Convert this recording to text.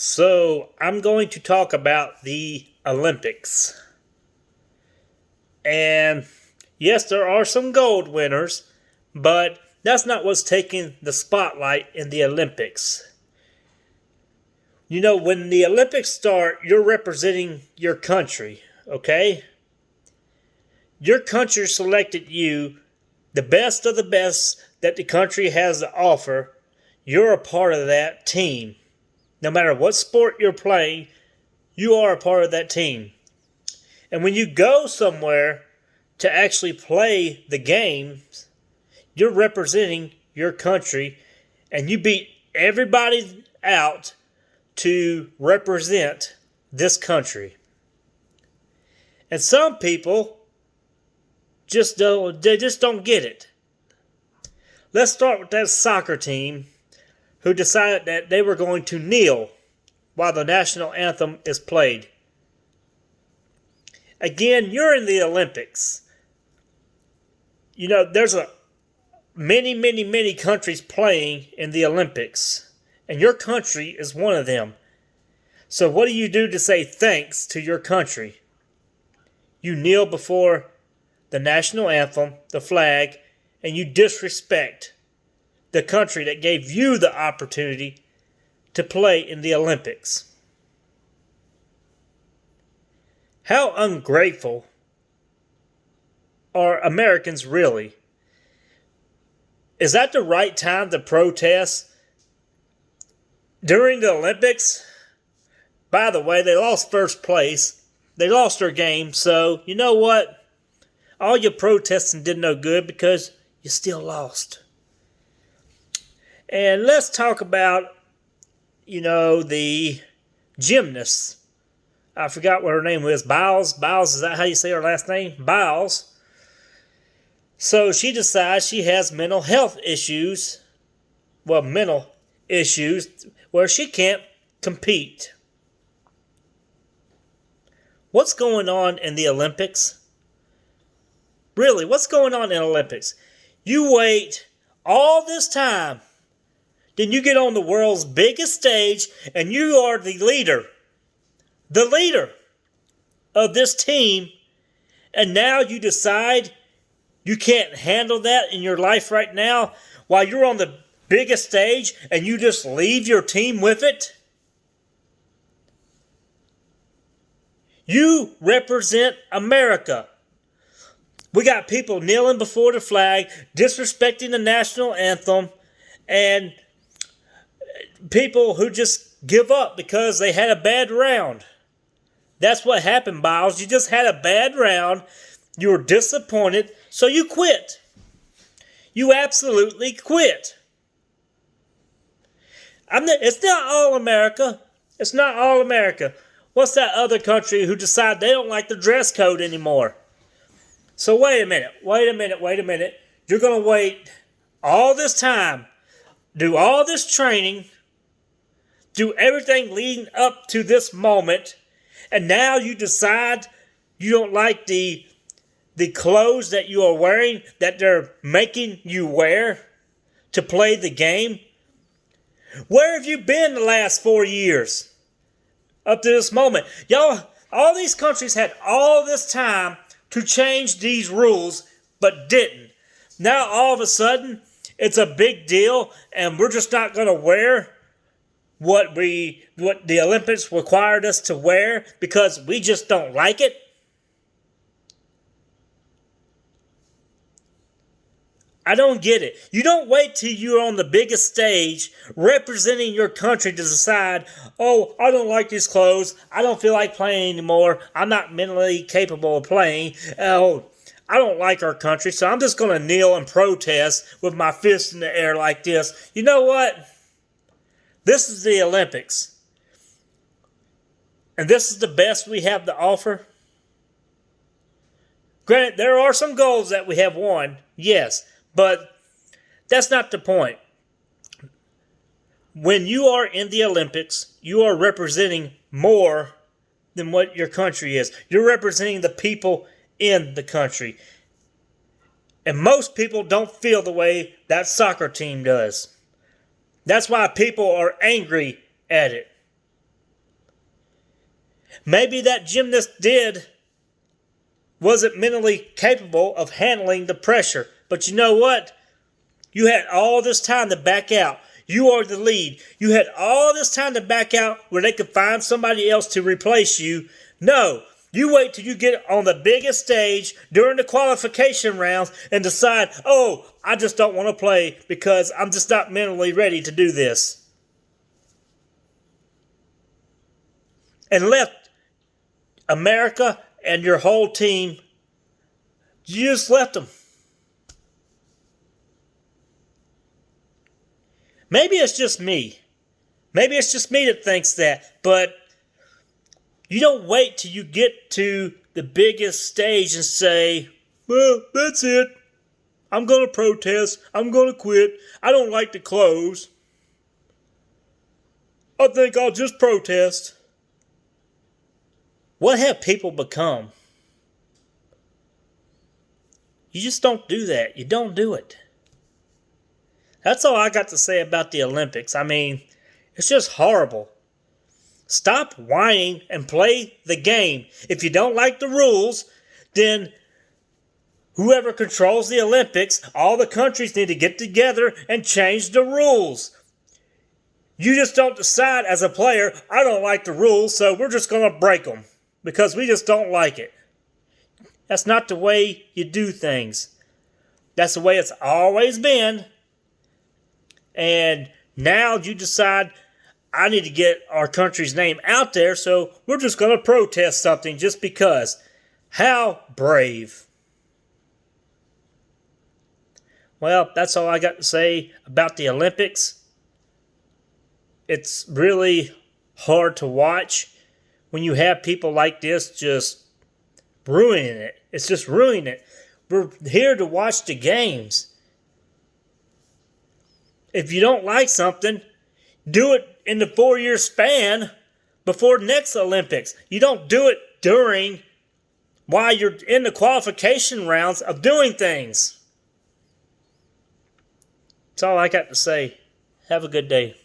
So, I'm going to talk about the Olympics. And yes, there are some gold winners, but that's not what's taking the spotlight in the Olympics. You know, when the Olympics start, you're representing your country, okay? Your country selected you, the best of the best that the country has to offer. You're a part of that team. No matter what sport you're playing, you are a part of that team. And when you go somewhere to actually play the games, you're representing your country and you beat everybody out to represent this country. And some people just don't get it. Let's start with that soccer team who decided that they were going to kneel while the national anthem is played. Again, you're in the Olympics. You know, there's many countries playing in the Olympics, and your country is one of them. So what do you do to say thanks to your country? You kneel before the national anthem, the flag, and you disrespect the country that gave you the opportunity to play in the Olympics. How ungrateful are Americans really? Is that the right time to protest during the Olympics? By the way, they lost first place. They lost their game, so you know what? All your protesting did no good because you still lost. And let's talk about, the gymnast. I forgot what her name was. Biles? Biles, is that how you say her last name? Biles. So she decides she has mental health issues. Well, mental issues where she can't compete. What's going on in the Olympics? Really, what's going on in the Olympics? You wait all this time. Then you get on the world's biggest stage and you are the leader of this team, and now you decide you can't handle that in your life right now while you're on the biggest stage and you just leave your team with it? You represent America. We got people kneeling before the flag, disrespecting the national anthem, and people who just give up because they had a bad round. That's what happened, Biles. You just had a bad round. You were disappointed, so you quit. You absolutely quit. It's not all America. It's not all America. What's that other country who decide they don't like the dress code anymore? So wait a minute. You're going to wait all this time, do all this training, do everything leading up to this moment, and now you decide you don't like the clothes that you are wearing, that they're making you wear to play the game? Where have you been the last 4 years up to this moment? Y'all, all these countries had all this time to change these rules, but didn't. Now all of a sudden, it's a big deal, and we're just not going to wear what the Olympics required us to wear because we just don't like it? I don't get it. You don't wait till you're on the biggest stage representing your country to decide, oh, I don't like these clothes. I don't feel like playing anymore. I'm not mentally capable of playing. Oh, I don't like our country, so I'm just going to kneel and protest with my fist in the air like this. You know what? This is the Olympics. And this is the best we have to offer. Granted, there are some goals that we have won, yes, but that's not the point. When you are in the Olympics, you are representing more than what your country is. You're representing the people in the country. And most people don't feel the way that soccer team does. That's why people are angry at it. Maybe that gymnast wasn't mentally capable of handling the pressure. But you know what? You had all this time to back out. You are the lead. You had all this time to back out where they could find somebody else to replace you. No, you wait till you get on the biggest stage during the qualification rounds and decide, oh, I just don't want to play because I'm just not mentally ready to do this. And left America and your whole team, you just left them. Maybe it's just me. Maybe it's just me that thinks that. But you don't wait till you get to the biggest stage and say, well, that's it. I'm going to protest. I'm going to quit. I don't like the clothes. I think I'll just protest. What have people become? You just don't do that. You don't do it. That's all I got to say about the Olympics. I mean, it's just horrible. Stop whining and play the game. If you don't like the rules, then whoever controls the Olympics, all the countries need to get together and change the rules. You just don't decide as a player, I don't like the rules, so we're just going to break them because we just don't like it. That's not the way you do things. That's the way it's always been. And now you decide, I need to get our country's name out there, so we're just going to protest something just because. How brave. Well, that's all I got to say about the Olympics. It's really hard to watch when you have people like this just ruining it. It's just ruining it. We're here to watch the games. If you don't like something, do it in the 4-year span before next Olympics. You don't do it while you're in the qualification rounds of doing things. That's all I got to say. Have a good day.